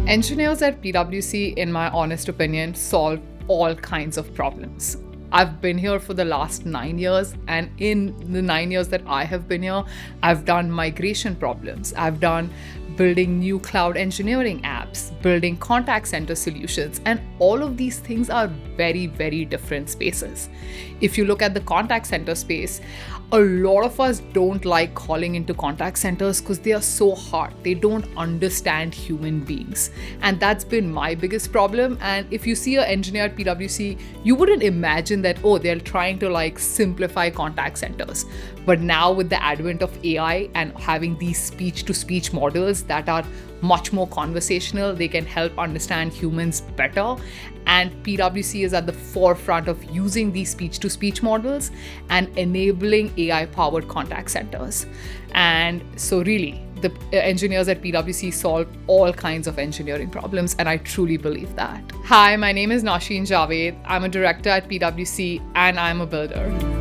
Engineers at PwC, in my honest opinion, solve all kinds of problems. I've been here for the last 9 years, and in the 9 years that I have been here, I've done migration problems. I've done building new cloud engineering apps, building contact center solutions, and all of these things are very, very different spaces. If you look at the contact center space, a lot of us don't like calling into contact centers because they are so hard. They don't understand human beings. And that's been my biggest problem. And if you see an engineer at PwC, you wouldn't imagine that, oh, they're trying to simplify contact centers. But now with the advent of AI and having these speech-to-speech models that are much more conversational, they can help understand humans better. And PwC is at the forefront of using these speech-to-speech models and enabling AI-powered contact centers. And so really, the engineers at PwC solve all kinds of engineering problems, and I truly believe that. Hi, my name is Nausheen Jawed. I'm a director at PwC, and I'm a builder.